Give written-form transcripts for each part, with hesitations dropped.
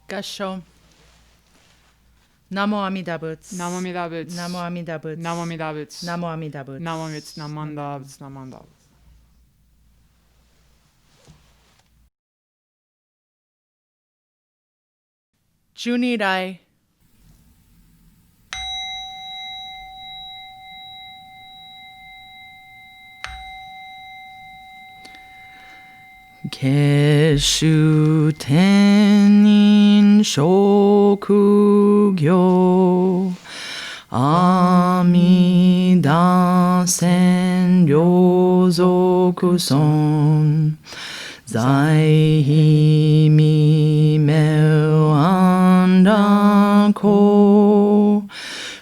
合唱。ナモ阿弥陀仏。ナモ阿弥陀仏。ナモ阿弥陀仏。ナモ阿弥陀仏。ナモ阿弥陀仏。ナモ阿弥陀仏。ナモ阿弥陀仏。ナモ阿弥陀仏。Junirai. Keshu tenin shokugyo Amida sen ryozokuson Zaihi mi meo andako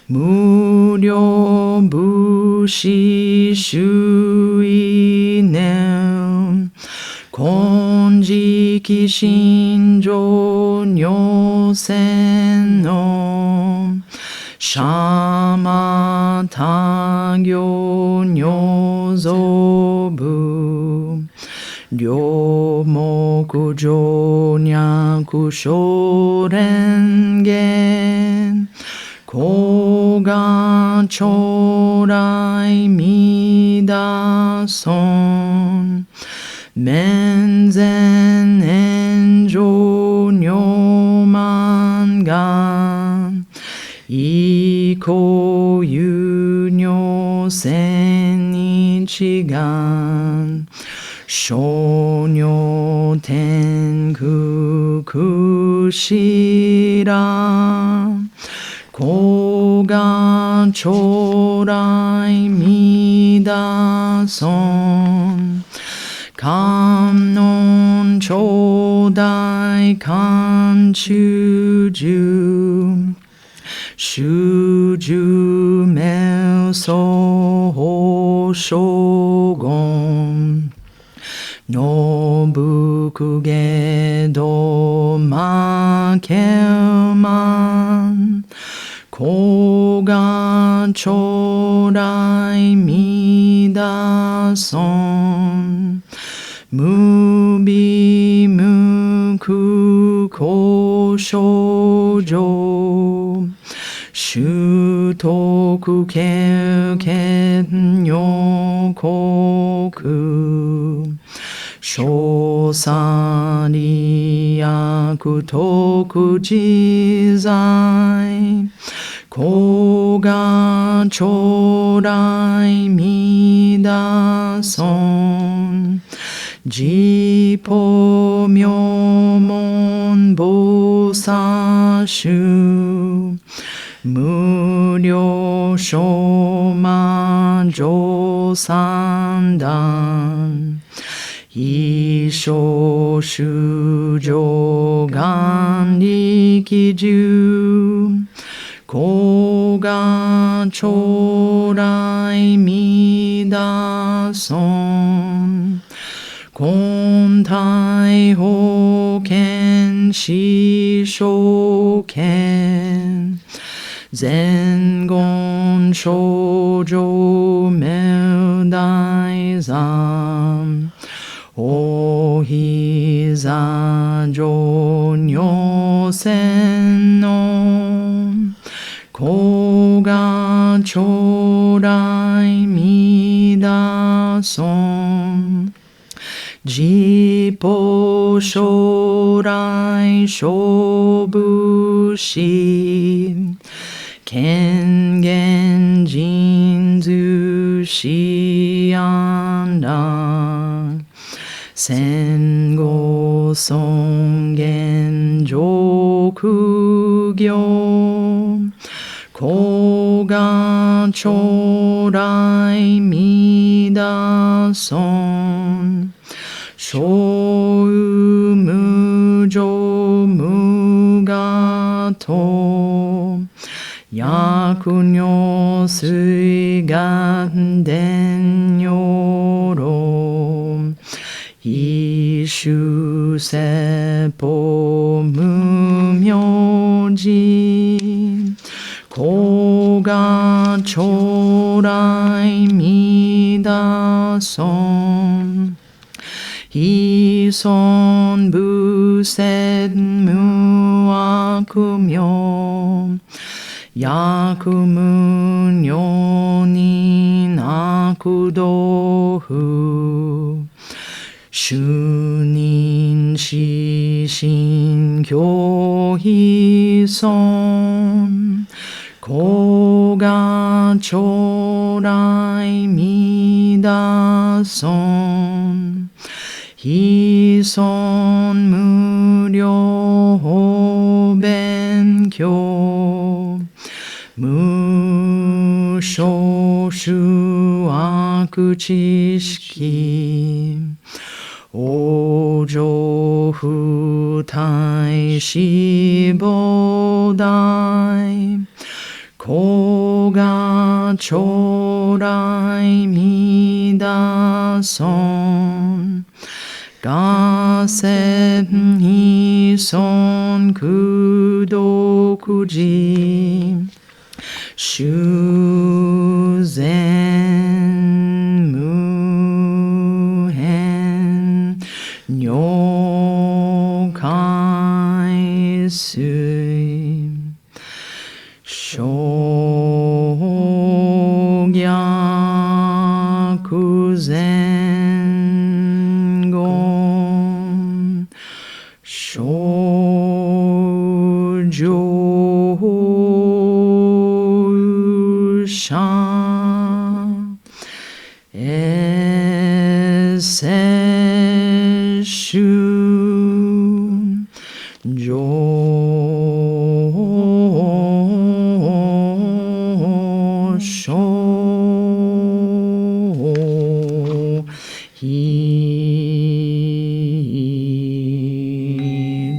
Muryo bushi shui nem Konjiki shinjo nyosen no Shama tagyo nyozobu Ryomoku jonyaku shorengen Koga chorai midason Menzen enjo nyomangan Iko yu nyo sen ichigan Shonyo tenku kushira Koga chorai midason Kamnon chodai kanchuju Shuju melso hoshogon Nobuku gedo makelman Koga chodai midason Mubi muku koshojo Shutoku keken yokoku Shosari yaku toku jizai Koga chorai midason Jipo myomon bosashu Muryo shoma josandan Isho shujo ganri kiju Koga chorai midason Kontai hoken shishoken Zengon shoujo meldaizam Ohiza jonyosen no Koga chorai midason Jipo shorai shobushi Kengen jinzu shianda Sengo songen jokugyo Koga chorai midason Shou mujo mugato Yakunyo suigan den yoro Ishu seppo mumyoji Koga chorai midason Hison busen muai 名役無女になく道夫主任指針教非尊子が将来みだ尊非尊無料勉強無所主悪知識往生不退死菩提子が将来みだ尊がせん非尊功徳寺修善無変如海水小逆前言小上者エセシュ上昇飛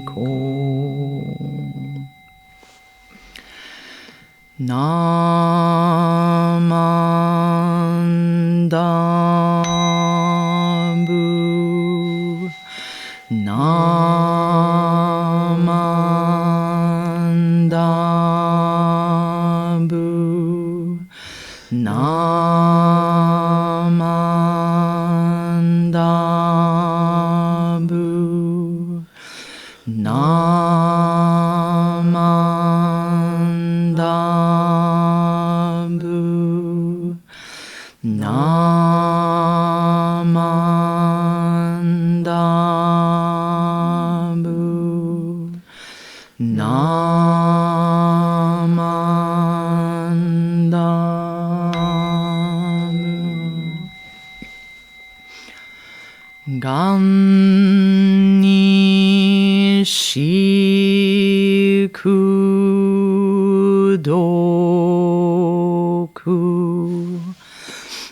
行ナマンダブナマンダブナマンダブナマンダブナマンダブナマンダブがんにしくどく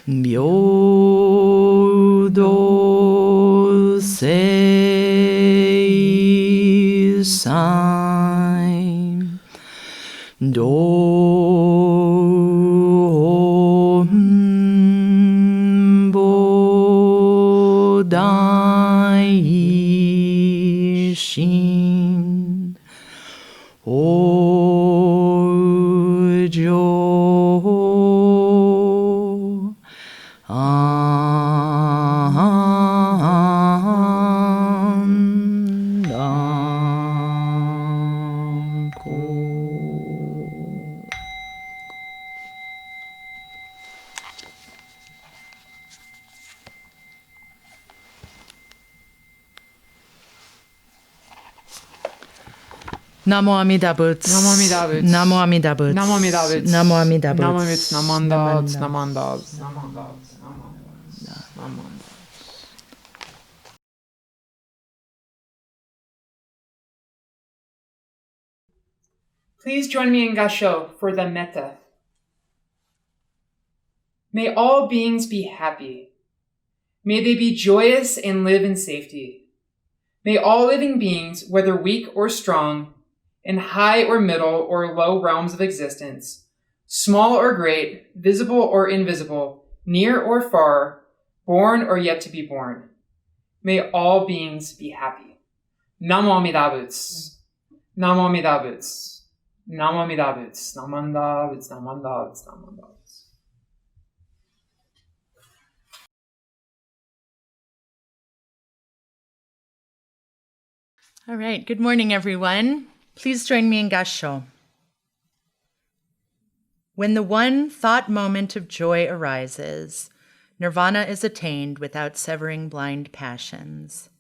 平等聖祭道菩提心往生安楽国 Namo Amida Buddha. Namo Amida Buddha. Namo Amida Buddha. Namo Amida Buddha. Namo Amida Buddha. Namo Amida Namanda Namanda Namanda Namanda. Please join me in Gasho for the Metta. May all beings be happy. May they be joyous and live in safety. May all living beings, whether weak or strong, in high or middle or low realms of existence, small or great, visible or invisible, near or far, born or yet to be born, may all beings be happy. Namo Amida Buddha. Namo Amida Buddha. Namo Amida Buddha. Namanda Buddha. Namanda Buddha. Namanda Buddha. All right. Good morning, everyone. Please join me in Gassho. When the one thought moment of joy arises, nirvana is attained without severing blind passions.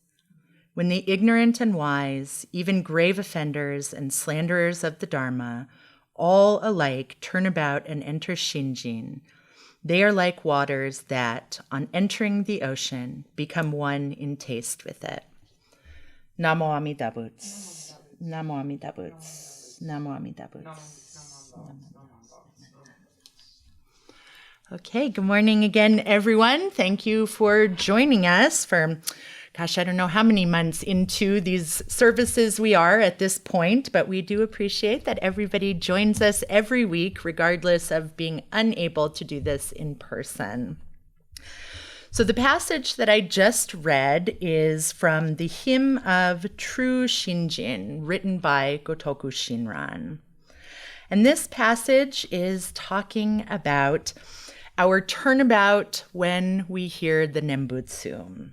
When the ignorant and wise, even grave offenders and slanderers of the Dharma, all alike turn about and enter Shinjin, they are like waters that, on entering the ocean, become one in taste with it. Namo Amida Buddha. Namo Amida Buddha. Namo Amida Buddha. Okay, good morning again, everyone. Thank you for joining us for, I don't know how many months into these services we are at this point, but we do appreciate that everybody joins us every week, regardless of being unable to do this in person. So the passage that I just read is from the Hymn of True Shinjin, written by Gotoku Shinran. And this passage is talking about our turnabout when we hear the Nembutsu.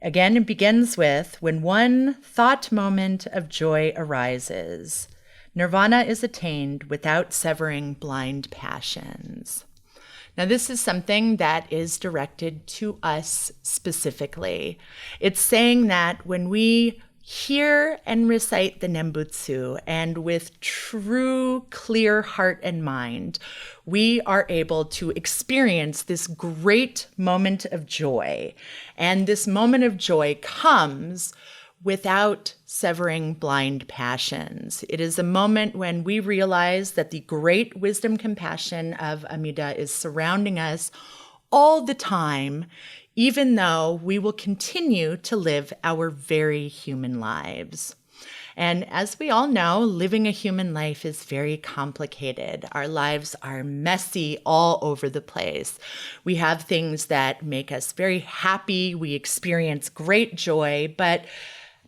Again, it begins with, when one thought moment of joy arises, nirvana is attained without severing blind passions. Now, this is something that is directed to us specifically. It's saying that when we hear and recite the Nembutsu, and with true, clear heart and mind, we are able to experience this great moment of joy. And this moment of joy comes without severing blind passions. It is a moment when we realize that the great wisdom compassion of Amida is surrounding us all the time, even though we will continue to live our very human lives. And as we all know, living a human life is very complicated. Our lives are messy all over the place. We have things that make us very happy. We experience great joy, but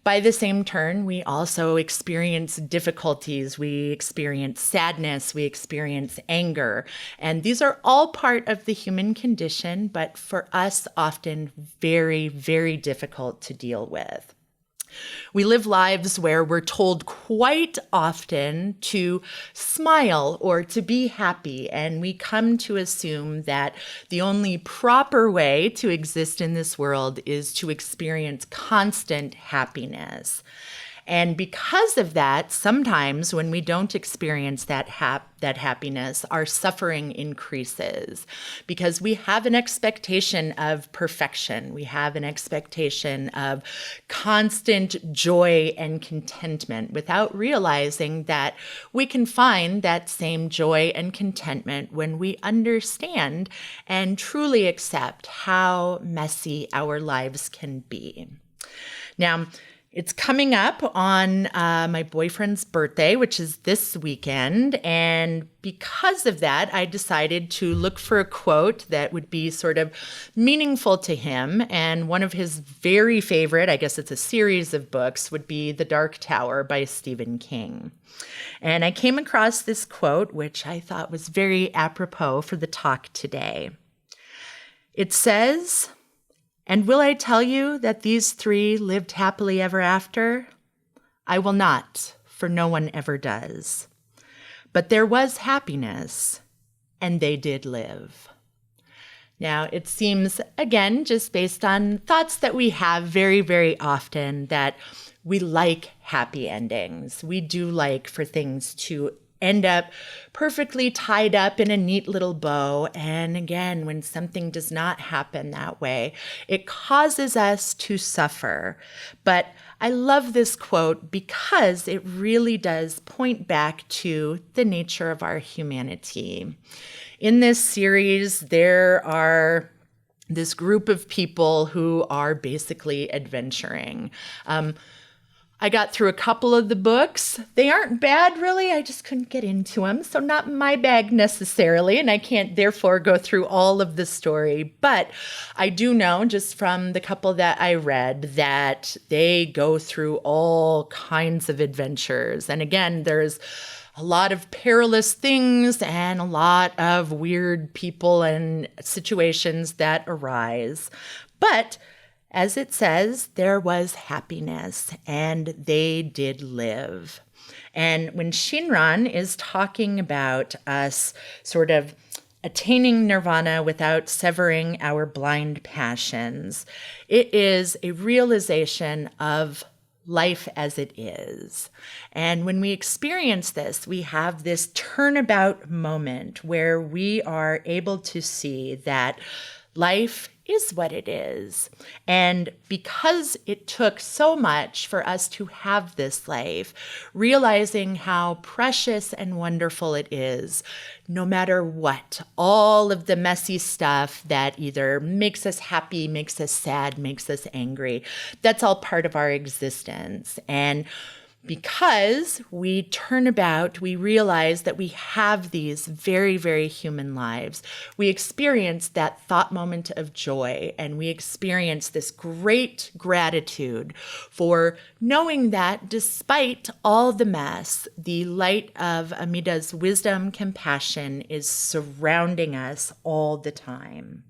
by the same turn, we also experience difficulties, we experience sadness, we experience anger. And these are all part of the human condition, but for us, often very, very difficult to deal with. We live lives where we're told quite often to smile or to be happy, and we come to assume that the only proper way to exist in this world is to experience constant happiness. And because of that, sometimes when we don't experience that happiness, our suffering increases because we have an expectation of perfection. We have an expectation of constant joy and contentment without realizing that we can find that same joy and contentment when we understand and truly accept how messy our lives can be. Now, it's coming up on my boyfriend's birthday, which is this weekend. And because of that, I decided to look for a quote that would be sort of meaningful to him. And one of his very favorite, I guess it's a series of books, would be The Dark Tower by Stephen King. And I came across this quote, which I thought was very apropos for the talk today. It says, "And will I tell you that these three lived happily ever after? I will not, for no one ever does. But there was happiness, and they did live." Now, it seems, again, just based on thoughts that we have very, very often, that we like happy endings. We do like for things to end up perfectly tied up in a neat little bow. And again, when something does not happen that way, it causes us to suffer. But I love this quote because it really does point back to the nature of our humanity. In this series, there are this group of people who are basically adventuring. I got through a couple of the books. They aren't bad, really. I just couldn't get into them. So not my bag necessarily, and I can't therefore go through all of the story. But I do know, just from the couple that I read, that they go through all kinds of adventures. And again, there's a lot of perilous things and a lot of weird people and situations that arise. But As it says, there was happiness, and they did live. And when Shinran is talking about us sort of attaining nirvana without severing our blind passions, it is a realization of life as it is. And when we experience this, we have this turnabout moment where we are able to see that life is what it is. And because it took so much for us to have this life, realizing how precious and wonderful it is, no matter what, all of the messy stuff that either makes us happy, makes us sad, makes us angry, that's all part of our existence. And because we turn about, we realize that we have these very, very human lives. We experience that thought moment of joy, and we experience this great gratitude for knowing that despite all the mess, the light of Amida's wisdom, compassion is surrounding us all the time.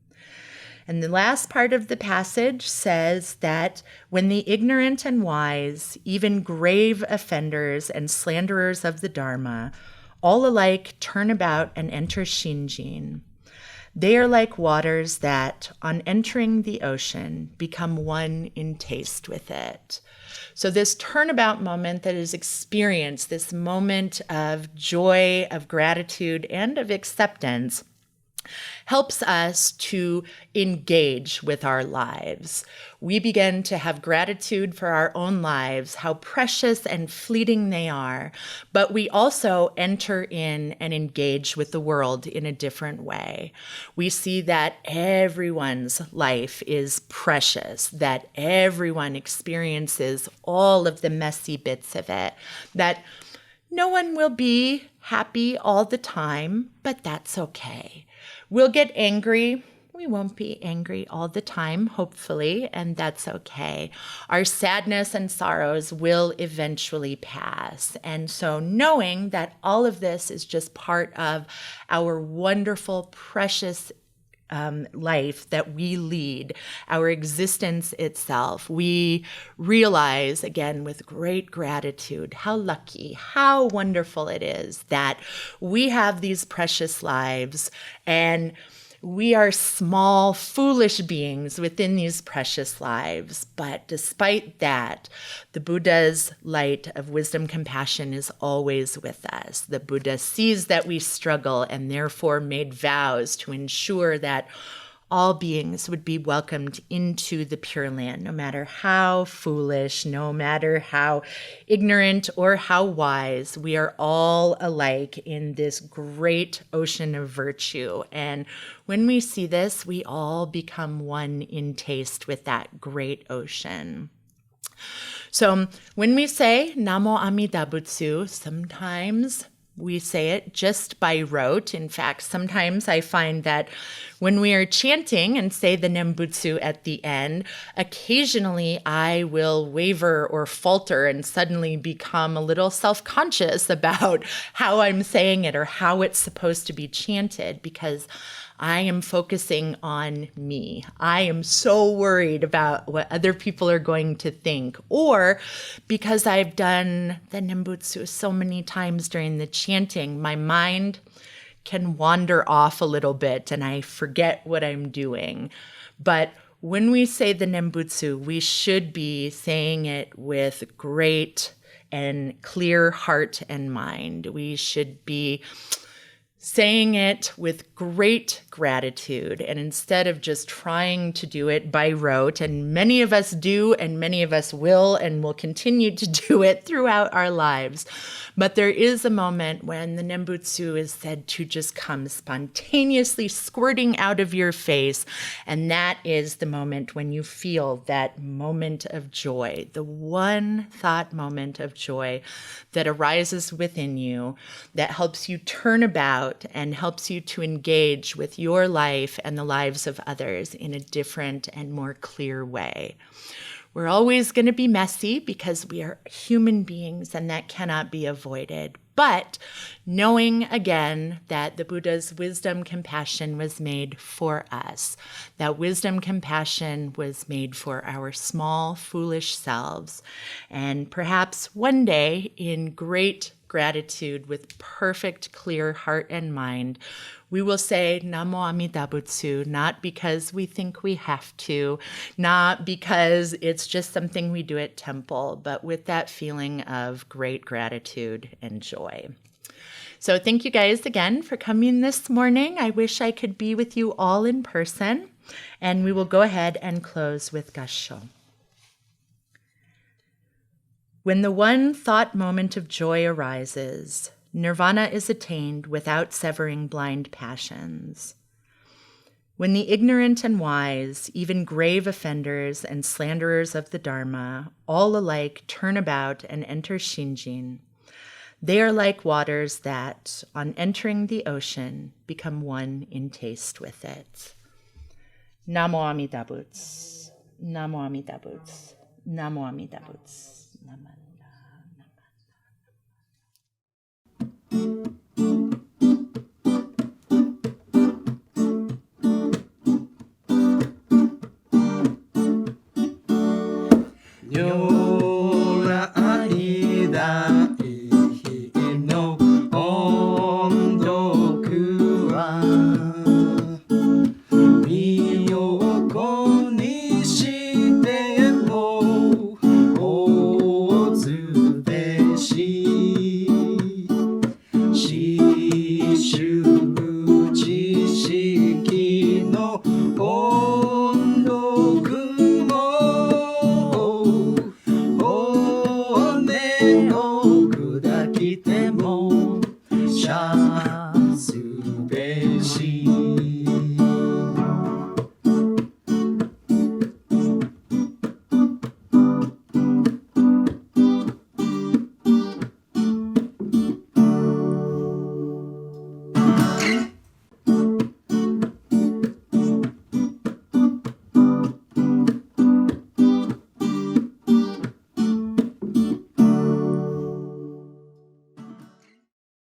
And the last part of the passage says that when the ignorant and wise, even grave offenders and slanderers of the Dharma, all alike turn about and enter Shinjin, they are like waters that, on entering the ocean, become one in taste with it. So this turnabout moment that is experienced, this moment of joy, of gratitude, and of acceptance, helps us to engage with our lives. We begin to have gratitude for our own lives, how precious and fleeting they are, but we also enter in and engage with the world in a different way. We see that everyone's life is precious, that everyone experiences all of the messy bits of it, that no one will be happy all the time, but that's okay. We'll get angry. We won't be angry all the time, hopefully, and that's okay. Our sadness and sorrows will eventually pass. And so knowing that all of this is just part of our wonderful, precious life that we lead, our existence itself, we realize, again, with great gratitude, how lucky, how wonderful it is that we have these precious lives, and we are small, foolish beings within these precious lives. But despite that, the Buddha's light of wisdom, compassion is always with us. The Buddha sees that we struggle and therefore made vows to ensure that all beings would be welcomed into the Pure Land, no matter how foolish, no matter how ignorant or how wise. We are all alike in this great ocean of virtue. And when we see this, we all become one in taste with that great ocean. So when we say Namo Amida Butsu, sometimes we say it just by rote. In fact, sometimes I find that when we are chanting and say the Nembutsu at the end, occasionally I will waver or falter and suddenly become a little self-conscious about how I'm saying it or how it's supposed to be chanted, because I am focusing on me. I am so worried about what other people are going to think, or because I've done the Nembutsu so many times during the chanting, my mind can wander off a little bit and I forget what I'm doing. But when we say the Nembutsu, we should be saying it with great and clear heart and mind. We should be saying it with great gratitude, and instead of just trying to do it by rote, and many of us do, and many of us will continue to do it throughout our lives. But there is a moment when the Nembutsu is said to just come spontaneously squirting out of your face, and that is the moment when you feel that moment of joy, the one thought moment of joy that arises within you that helps you turn about and helps you to engage with your life and the lives of others in a different and more clear way. We're always going to be messy because we are human beings and that cannot be avoided. but knowing again that the Buddha's wisdom compassion was made for us, that wisdom compassion was made for our small, foolish selves, and perhaps one day, in great gratitude with perfect, clear heart and mind, we will say Namo Amida Buddha, not because we think we have to, not because it's just something we do at temple, but with that feeling of great gratitude and joy. So thank you guys again for coming this morning. I wish I could be with you all in person, and we will go ahead and close with Gassho. When the one thought moment of joy arises, nirvana is attained without severing blind passions. When the ignorant and wise, even grave offenders and slanderers of the Dharma, all alike turn about and enter Shinjin, they are like waters that, on entering the ocean, become one in taste with it. Namo Amida Buddha. Namo Amida Buddha. Namo Amida Buddha. Nyola Aida